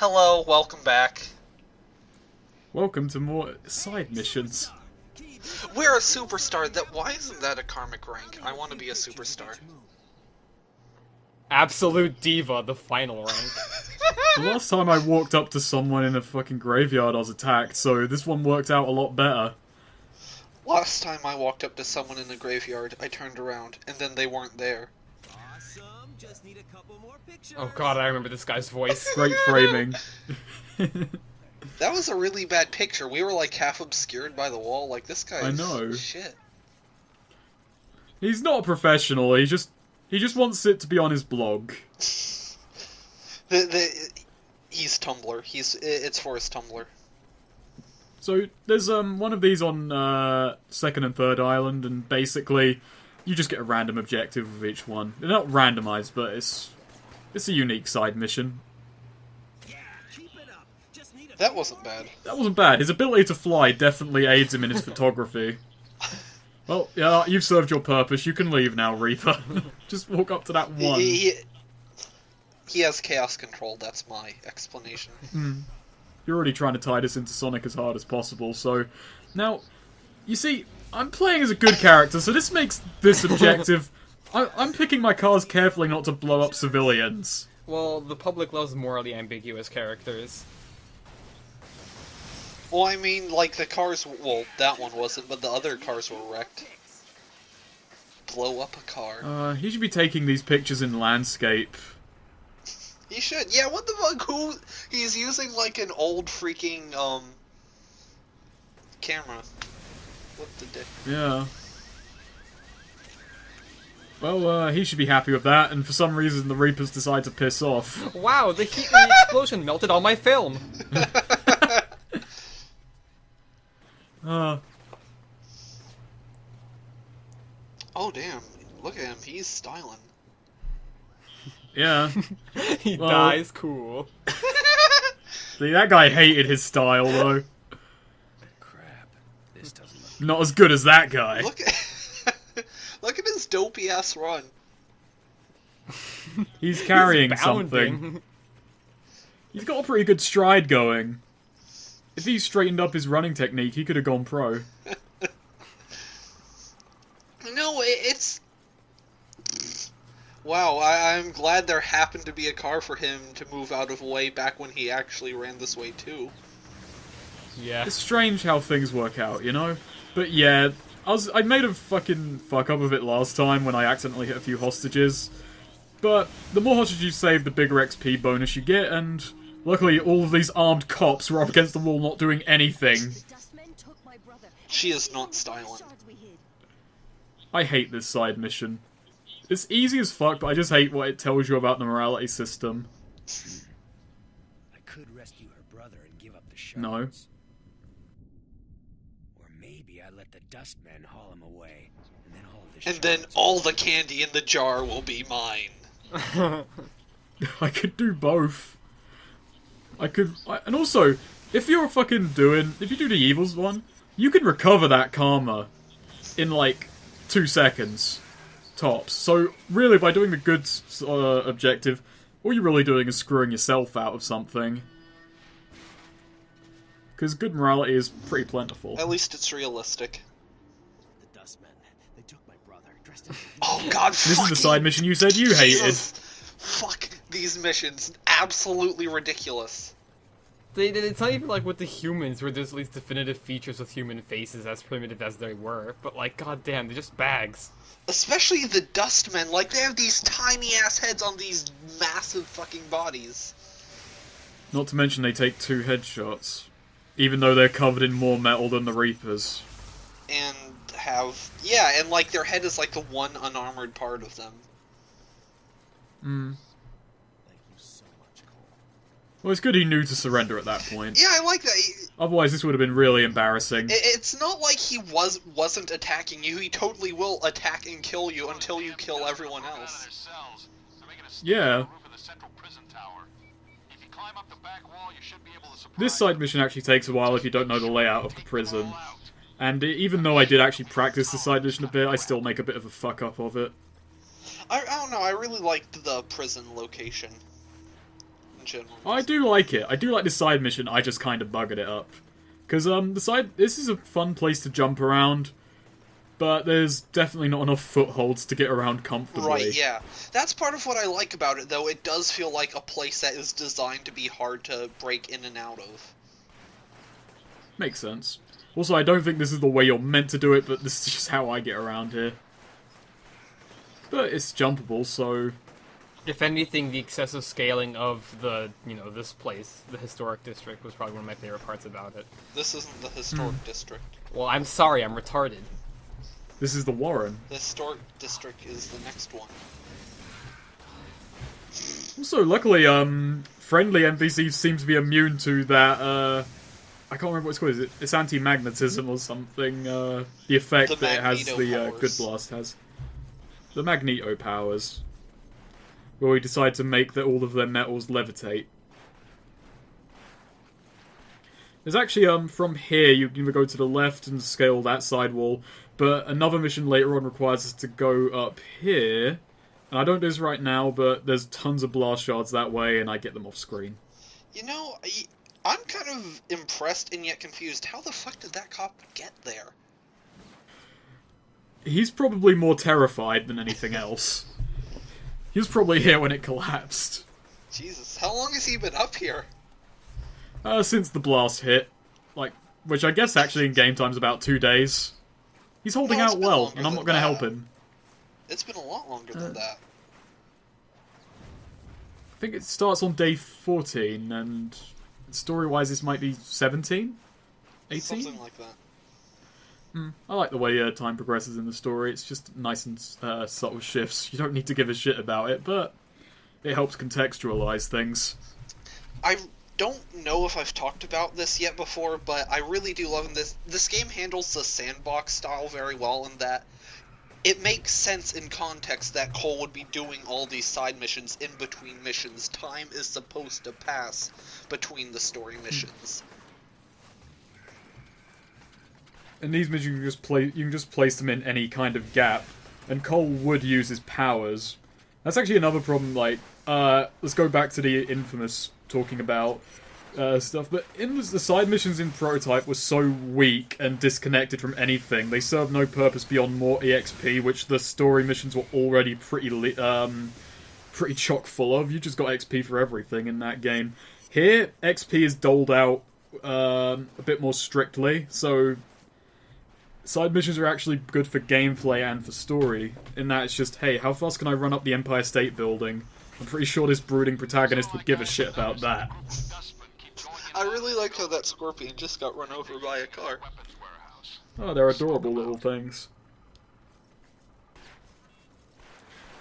Hello, welcome back. Welcome to more side missions. We're a superstar. Why isn't that a karmic rank? I want to be a superstar. Absolute Diva, the final rank. The last time I walked up to someone in a fucking graveyard I was attacked, so this one worked out a lot better. Last time I walked up to someone in the graveyard, I turned around, and then they weren't there. Oh god, I remember this guy's voice. Great framing. That was a really bad picture. We were like half obscured by the wall. Like, this guy's I know. shit. He's not a professional, he just wants it to be on his blog. He's Tumblr. It's for his Tumblr. So, there's one of these on second and third island, and basically, you just get a random objective with each one. They're not randomized, but it's a unique side mission. That wasn't bad. That wasn't bad. His ability to fly definitely aids him in his photography. Well, yeah, you've served your purpose. You can leave now, Reaper. Just walk up to that one. He has chaos control. That's my explanation. You're already trying to tie this into Sonic as hard as possible, so... Now, you see, I'm playing as a good character, so this makes this objective... I'm picking my cars carefully not to blow up civilians. Well, the public loves morally ambiguous characters. Well, I mean, like, the cars... Well, that one wasn't, but the other cars were wrecked. Blow up a car. He should be taking these pictures in landscape. He should. Yeah, what the fuck? Who... He's using, like, an old freaking, camera. What the dick? Yeah. Well, he should be happy with that, and for some reason the Reapers decide to piss off. Wow, the heat and the explosion melted all my film! Oh, damn. Look at him. He's styling. Yeah. He Well- dies cool. See, that guy hated his style, though. Crap. This doesn't look... Not as good as that guy. Look at... Look at his dopey-ass run. He's carrying He's something. bounding. He's got a pretty good stride going. If he straightened up his running technique, he could have gone pro. No, it's... Wow, I'm glad there happened to be a car for him to move out of way back when he actually ran this way, too. Yeah. It's strange how things work out, you know? But yeah, I made a fucking fuck up of it last time when I accidentally hit a few hostages. But the more hostages you save, the bigger XP bonus you get, and luckily all of these armed cops were up against the wall not doing anything. She is not styling. I hate this side mission. It's easy as fuck, but I just hate what it tells you about the morality system. I could rescue her brother and give up the shards. No. Or maybe I let the Dustmen haul him away, and then all of the And shards... then all the candy in the jar will be mine. I could do both. And also, if you do the evils one, you can recover that karma in like 2 seconds, tops. So really, by doing the good objective, all you're really doing is screwing yourself out of something. Because good morality is pretty plentiful. At least it's realistic. The Dustmen, they took my brother, dressed in... Oh god, This is the side mission you said you hated. Jesus. Fuck these missions. Absolutely ridiculous. It's not even like with the humans, where there's at least definitive features with human faces, as primitive as they were. But like, goddamn, they're just bags. Especially the Dustmen. Like, they have these tiny-ass heads on these massive fucking bodies. Not to mention they take 2 headshots, even though they're covered in more metal than the Reapers. And have... Yeah, and like, their head is like the one unarmored part of them. Hmm. Thank you so much, Cole. Well, it's good he knew to surrender at that point. Yeah, I like that. Otherwise, this would have been really embarrassing. It's not like he wasn't attacking you. He totally will attack and kill you until you kill everyone else. Yeah. This side mission actually takes a while if you don't know the layout of the prison. And even though I did actually practice the side mission a bit, I still make a bit of a fuck up of it. I don't know, I really liked the prison location. in general. I do like it. I do like the side mission. I just kind of buggered it up. Because this is a fun place to jump around, but there's definitely not enough footholds to get around comfortably. Right, yeah. That's part of what I like about it, though. It does feel like a place that is designed to be hard to break in and out of. Makes sense. Also, I don't think this is the way you're meant to do it, but this is just how I get around here. But it's jumpable, so... If anything, the excessive scaling of the, this place, the historic district, was probably one of my favorite parts about it. This isn't the historic district. Well, I'm sorry, I'm retarded. This is the Warren. The historic district is the next one. Also, luckily, friendly NPCs seem to be immune to that, I can't remember what it's called. It's anti-magnetism or something, the effect that it has, the Good Blast has. The Magneto powers. Where we decide to make all of their metals levitate. There's actually, from here, you can either go to the left and scale that side wall, but another mission later on requires us to go up here. And I don't do this right now, but there's tons of blast shards that way, and I get them off screen. You know, I'm kind of impressed and yet confused. How the fuck did that cop get there? He's probably more terrified than anything else. He was probably here when it collapsed. Jesus, how long has he been up here? Since the blast hit. Which I guess actually in game time's about 2 days. He's holding out well, and I'm not going to help him. It's been a lot longer than that. I think it starts on day 14, and story-wise this might be 17? 18? Something like that. I like the way time progresses in the story. It's just nice and subtle shifts. You don't need to give a shit about it, but it helps contextualize things. I don't know if I've talked about this yet before, but I really do love this. This game handles the sandbox style very well in that it makes sense in context that Cole would be doing all these side missions in between missions. Time is supposed to pass between the story missions. And these missions you can just place them in any kind of gap, and Cole would use his powers. That's actually another problem. Let's go back to the Infamous talking about stuff. But the side missions in Prototype were so weak and disconnected from anything. They served no purpose beyond more EXP, which the story missions were already pretty chock full of. You just got XP for everything in that game. Here, XP is doled out a bit more strictly, so side missions are actually good for gameplay and for story, in that it's just, hey, how fast can I run up the Empire State Building? I'm pretty sure this brooding protagonist would give a shit about that. I really like how that scorpion just got run over by a car. Oh, they're adorable little things.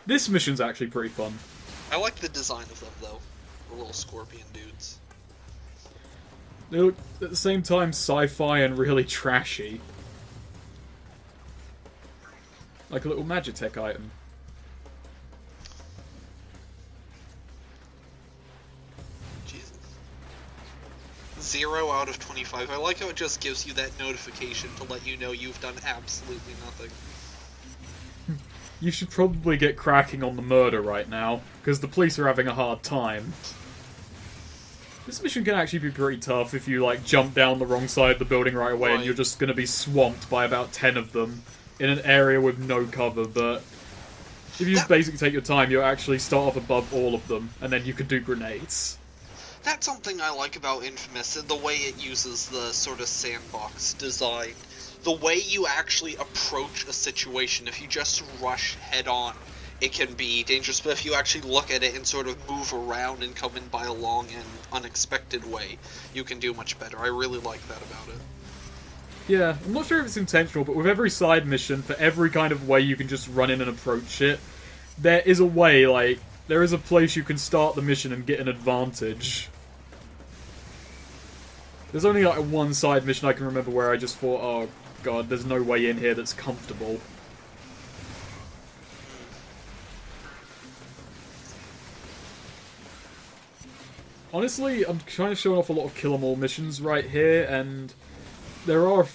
This mission's actually pretty fun. I like the design of them, though. The little scorpion dudes. They look, at the same time, sci-fi and really trashy. Like a little Magitech item. Jesus. 0 out of 25. I like how it just gives you that notification to let you know you've done absolutely nothing. You should probably get cracking on the murder right now, because the police are having a hard time. This mission can actually be pretty tough if you, jump down the wrong side of the building right away and you're just going to be swamped by about 10 of them in an area with no cover, but if you just basically take your time, you'll actually start off above all of them, and then you can do grenades. That's something I like about Infamous, the way it uses the sort of sandbox design. The way you actually approach a situation, if you just rush head-on, it can be dangerous, but if you actually look at it and sort of move around and come in by a long and unexpected way, you can do much better. I really like that about it. Yeah, I'm not sure if it's intentional, but with every side mission, for every kind of way you can just run in and approach it, there is a way, there is a place you can start the mission and get an advantage. There's only, one side mission I can remember where I just thought, oh god, there's no way in here that's comfortable. Honestly, I'm trying to show off a lot of Kill 'Em All missions right here, and there are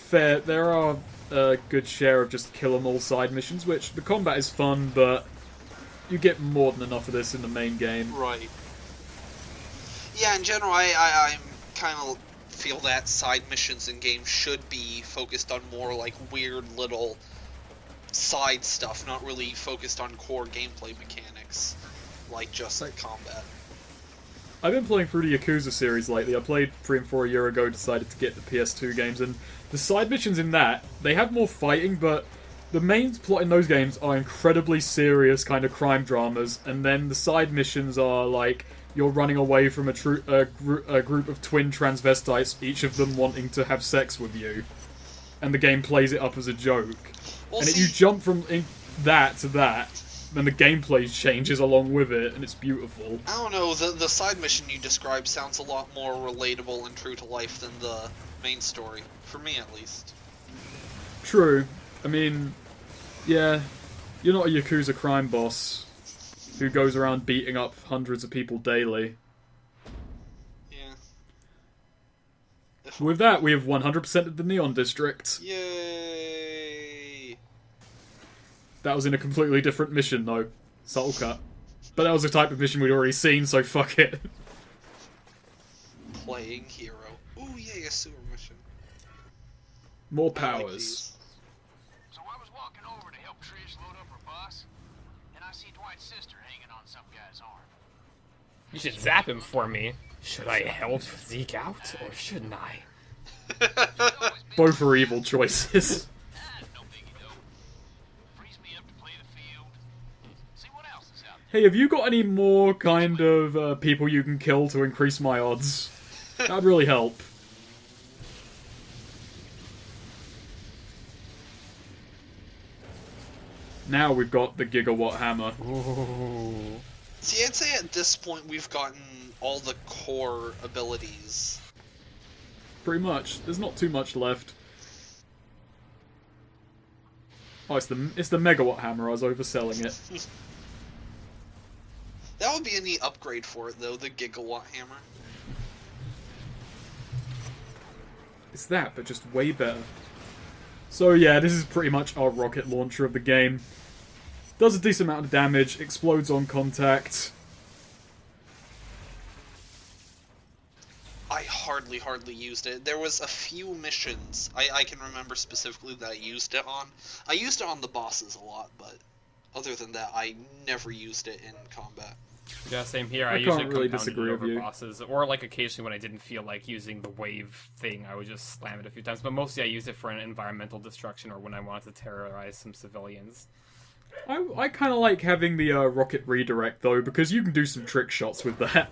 a good share of just Kill 'Em All side missions, which the combat is fun, but you get more than enough of this in the main game. Right. Yeah, in general, I'm kind of feel that side missions in games should be focused on more like weird little side stuff, not really focused on core gameplay mechanics, like just combat. I've been playing through the Yakuza series lately. I played 3 and 4 a year ago, decided to get the PS2 games, and the side missions in that, they have more fighting, but the main plot in those games are incredibly serious kind of crime dramas, and then the side missions are like you're running away from a group of twin transvestites, each of them wanting to have sex with you, and the game plays it up as a joke. Well, and you jump from that to that, then the gameplay changes along with it, and it's beautiful. I don't know, the side mission you described sounds a lot more relatable and true to life than the main story, for me at least. True. I mean, yeah, you're not a Yakuza crime boss who goes around beating up hundreds of people daily. Yeah. With that, we have 100% of the Neon District. Yay! That was in a completely different mission, though. Subtle cut. But that was a type of mission we'd already seen, so fuck it. Playing hero. Ooh, yay, a sewer mission. More I like powers. these. So I was walking over to help Trish load up her bus, and I see Dwight's sister hanging on some guy's arm. You should zap him for me. Should I help Zeke out, or shouldn't I? Both are evil choices. No biggie though. Frees me up to play the field. See what else is out there. Hey, have you got any more kind of people you can kill to increase my odds? That'd really help. Now we've got the Gigawatt Hammer. Ooh. See, I'd say at this point we've gotten all the core abilities. Pretty much. There's not too much left. Oh, it's the Megawatt Hammer. I was overselling it. That would be a neat upgrade for it, though, the Gigawatt Hammer. It's that, but just way better. So yeah, this is pretty much our rocket launcher of the game. Does a decent amount of damage, explodes on contact. I hardly used it. There was a few missions I can remember specifically that I used it on. I used it on the bosses a lot, but other than that, I never used it in combat. Yeah, same here. I I usually can't really compounded disagree it with over you. bosses, or like occasionally when I didn't feel like using the wave thing, I would just slam it a few times. But mostly I use it for an environmental destruction or when I want to terrorize some civilians. I kind of like having the rocket redirect though, because you can do some trick shots with that.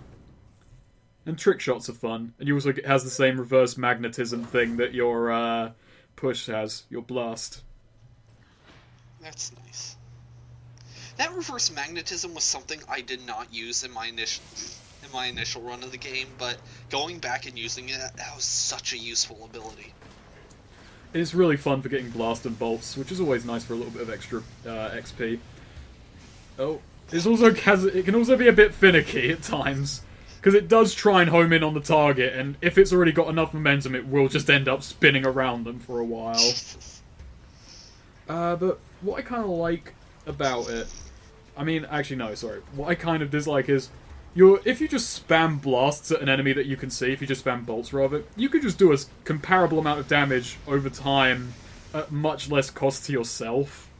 And trick shots are fun. And you also it has the same reverse magnetism thing that your push has, your blast. That's nice. That reverse magnetism was something I did not use in my initial run of the game, but going back and using it, that was such a useful ability. It's really fun for getting blast and bolts, which is always nice for a little bit of extra XP. Oh, it can also be a bit finicky at times, because it does try and home in on the target, and if it's already got enough momentum, it will just end up spinning around them for a while. But what I kind of like about it, I mean, actually no, sorry. What I kind of dislike is, if you just spam blasts at an enemy that you can see, if you just spam bolts rather, you could just do a comparable amount of damage over time at much less cost to yourself.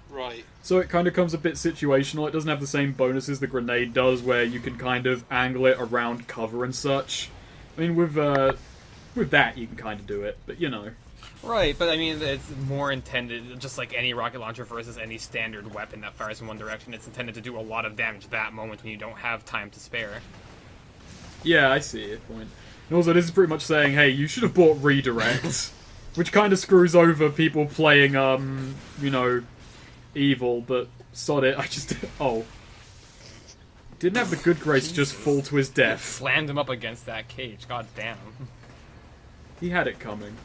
Right. So it kind of comes a bit situational. It doesn't have the same bonuses the grenade does, where you can kind of angle it around cover and such. I mean, with that you can kind of do it, but you know. Right, but I mean, it's more intended, just like any rocket launcher versus any standard weapon that fires in one direction, it's intended to do a lot of damage that moment when you don't have time to spare. Yeah, I see your point. And also, this is pretty much saying, hey, you should have bought redirect, which kind of screws over people playing, you know, evil, but sod it, I just... Oh. Didn't have the good grace to just fall to his death. Slammed him up against that cage, god damn. He had it coming.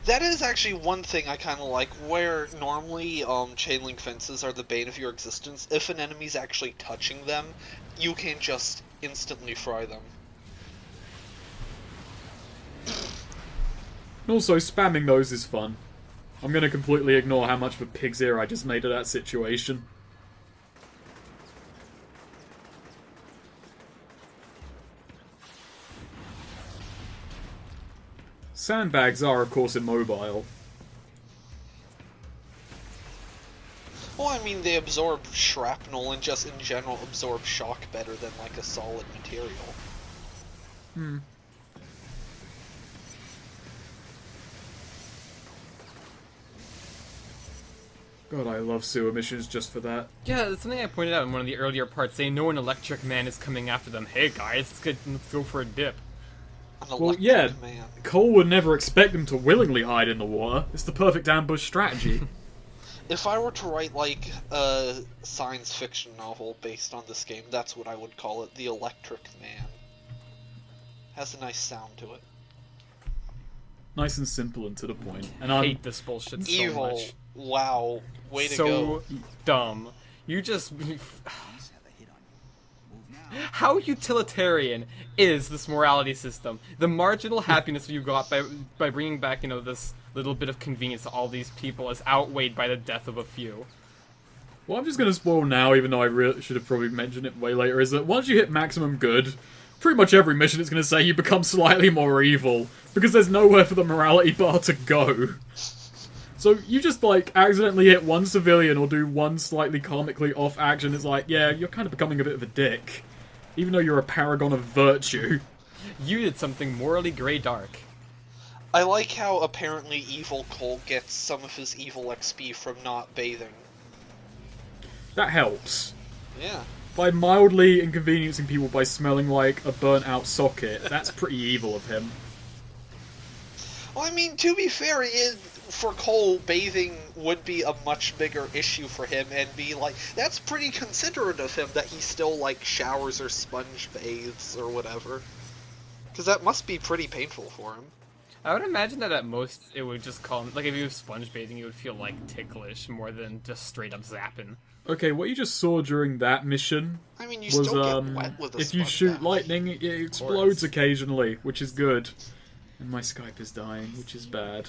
That is actually one thing I kind of like, where normally chain link fences are the bane of your existence. If an enemy's actually touching them, you can just instantly fry them. And also, spamming those is fun. I'm gonna completely ignore how much of a pig's ear I just made of that situation. Sandbags are, of course, immobile. Well, I mean, they absorb shrapnel and just in general absorb shock better than like a solid material. Hmm. God, I love sewer missions just for that. Yeah, that's something I pointed out in one of the earlier parts, saying no, an electric man is coming after them. Hey guys, let's go for a dip. An Well, electric yeah, man. Cole would never expect them to willingly hide in the water. It's the perfect ambush strategy. If I were to write like a science fiction novel based on this game, that's what I would call it, The Electric Man. Has a nice sound to it. Nice and simple and to the point. And I I'm hate this bullshit so Evil. much. Wow. Way to So go. dumb. You just... Police have a hit on you. Move now. How utilitarian is this morality system? The marginal happiness you got by bringing back, you know, this little bit of convenience to all these people is outweighed by the death of a few. What I'm just going to spoil now, even though I should have probably mentioned it way later, is that once you hit maximum good, pretty much every mission is going to say you become slightly more evil, because there's nowhere for the morality bar to go. So you just, like, accidentally hit one civilian or do one slightly comically off action, it's like, yeah, you're kind of becoming a bit of a dick. Even though you're a paragon of virtue. You did something morally grey dark. I like how apparently Evil Cole gets some of his evil XP from not bathing. That helps. Yeah. By mildly inconveniencing people by smelling like a burnt out socket, that's pretty evil of him. Well, I mean, to be fair, for Cole, bathing would be a much bigger issue for him, and be like, that's pretty considerate of him that he still, like, showers or sponge bathes or whatever. Because that must be pretty painful for him. I would imagine that at most it would just call him, like if you was sponge bathing, it would feel like ticklish more than just straight up zapping. Okay, what you just saw during that mission I mean, you was, still get wet with a if you sponge shoot bath. lightning, it explodes occasionally, which is good. And my Skype is dying, which is bad.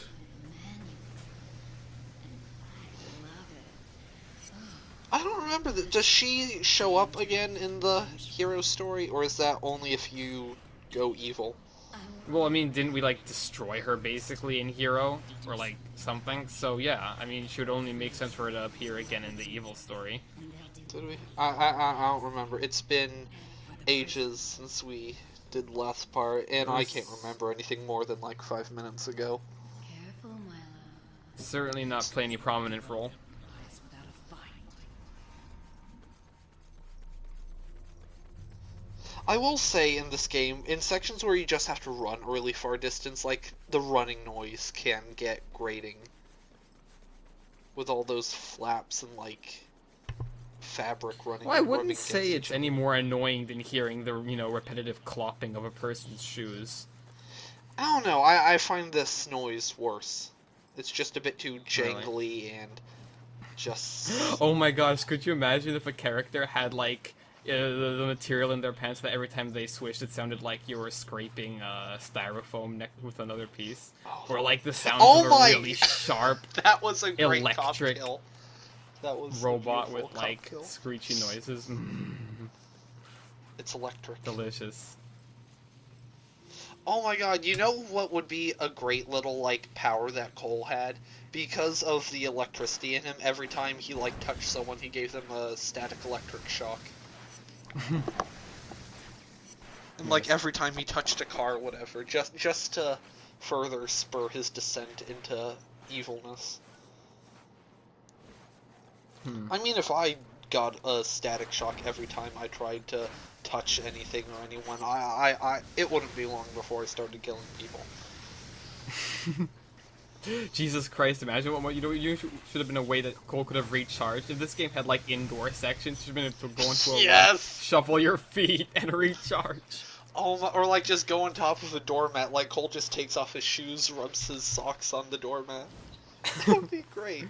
I don't remember, does she show up again in the hero story, or is that only if you go evil? Well, I mean, didn't we, like, destroy her, basically, in Hero? Or, like, something? So, yeah, I mean, it should only make sense for her to appear again in the Evil story. Did we? I don't remember. It's been ages since we did the last part, and I can't remember anything more than, like, 5 minutes ago. Careful, my love. Certainly not play any prominent role. Eyes without a fight. I will say in this game, in sections where you just have to run a really far distance, like, the running noise can get grating. With all those flaps and, like, fabric running. Well, I wouldn't rubbing say against it's each other. any more annoying than hearing the, you know, repetitive clopping of a person's shoes. I don't know, I find this noise worse. It's just a bit too jangly and just... Oh my gosh, could you imagine if a character had, like, the material in their pants that every time they swished it sounded like you were scraping styrofoam with another piece? Or like the sound of a really sharp That was a great top electric kill. That was a robot beautiful with top like kill. screechy noises. It's electric. Delicious. Oh my god, you know what would be a great little, like, power that Cole had? Because of the electricity in him, every time he, like, touched someone, he gave them a static electric shock. And, like, every time he touched a car or whatever, just to further spur his descent into evilness. I mean, if I got a static shock every time I tried to touch anything or anyone, it wouldn't be long before I started killing people. Jesus Christ, imagine what you should have been a way that Cole could have recharged. If this game had like indoor sections, you should have been able to go into a Yes! shuffle your feet and recharge. Oh my, or like just go on top of a doormat, like Cole just takes off his shoes, rubs his socks on the doormat. That would be great.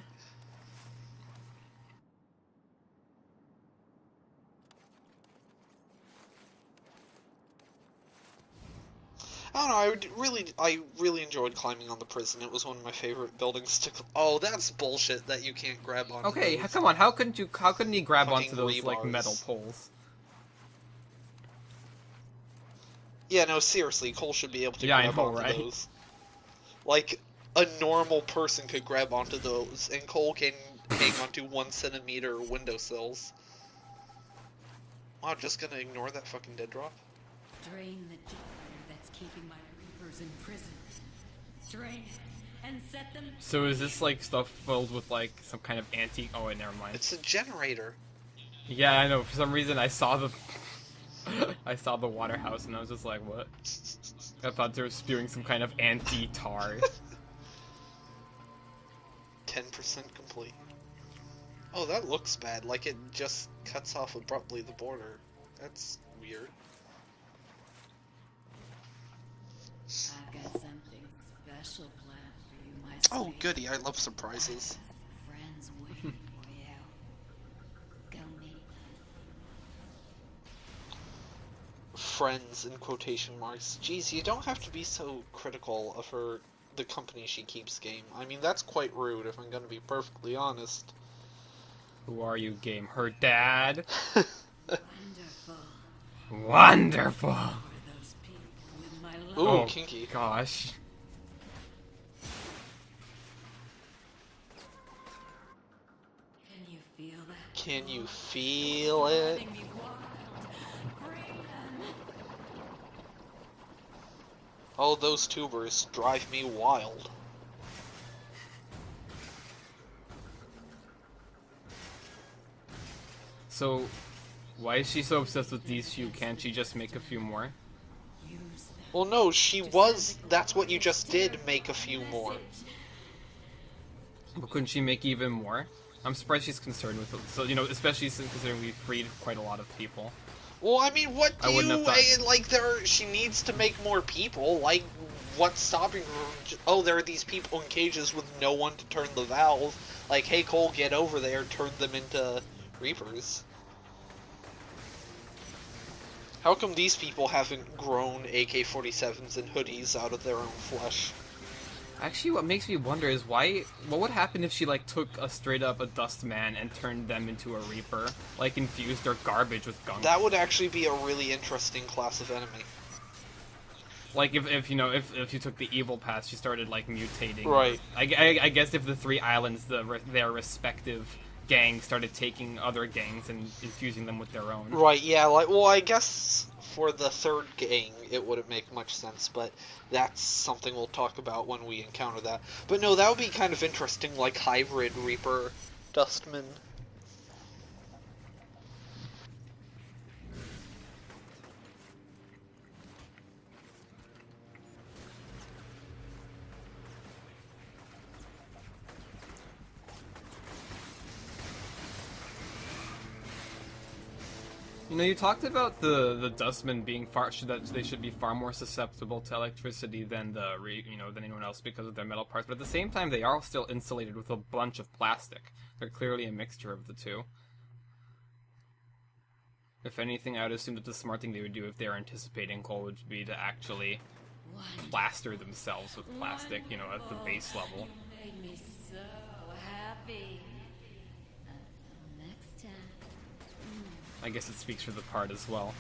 I don't know, I really enjoyed climbing on the prison. It was one of my favorite buildings to... Oh, that's bullshit that you can't grab onto Okay, those. come on, how couldn't he grab Fucking onto those like rebars. metal poles? Yeah, no, seriously, Cole should be able to Yeah, I grab know, onto right? those. Like, a normal person could grab onto those, and Cole can hang onto 1 centimeter windowsills. Wow, just gonna ignore that fucking dead drop? Drain the generator that's keeping my reapers in prison. Drain it and set them. So is this like stuff filled with like some kind of anti? Oh wait, never mind. It's a generator. Yeah, I know. For some reason, I saw the I saw the water house, and I was just like, what? I thought they were spewing some kind of anti-tar. 10% complete. Oh, that looks bad. Like it just cuts off abruptly the border. That's weird. I've got something special planned for you, my Oh, sweet. goody. I love surprises. Friends waiting for you. Go meet them. Friends in quotation marks. Geez, you don't have to be so critical of her, the company she keeps, game. I mean, that's quite rude if I'm gonna be perfectly honest. Who are you, game? Her dad? Wonderful. Wonderful! For those people with my love. Ooh, Oh, kinky. gosh. Can you feel that? Can you feel it? Letting me wild. Bring them. Oh, those tubers drive me wild. So, why is she so obsessed with these few? Can't she just make a few more? Use them. Well, no, she was. That's what you just did, make a few more. But couldn't she make even more? I'm surprised she's concerned with it. So, you know, especially since considering we freed quite a lot of people. Well, I mean, what do I wouldn't you have thought- like? She needs to make more people. Like, what's stopping her? Oh, there are these people in cages with no one to turn the valve. Like, hey, Cole, get over there, turn them into Reapers. How come these people haven't grown AK-47s and hoodies out of their own flesh? Actually, what makes me wonder is what would happen if she, like, took a straight up a Dustman and turned them into a Reaper? Like, infused their garbage with gunk? That would actually be a really interesting class of enemy. Like, if you know, if you took the evil path, she started, like, mutating. Right. I guess if the 3 islands, their respective gangs started taking other gangs and infusing them with their own. Right, yeah, like, well, I guess for the third gang, it wouldn't make much sense, but that's something we'll talk about when we encounter that. But no, that would be kind of interesting, like, hybrid Reaper Dustman. You know, you talked about the Dustmen being that they should be far more susceptible to electricity than than anyone else because of their metal parts, but at the same time they are still insulated with a bunch of plastic. They're clearly a mixture of the two. If anything, I would assume that the smart thing they would do if they're anticipating Cole would be to actually plaster themselves with plastic, you know, at the base level. You made me so happy. Until next time. I guess it speaks for the part as well.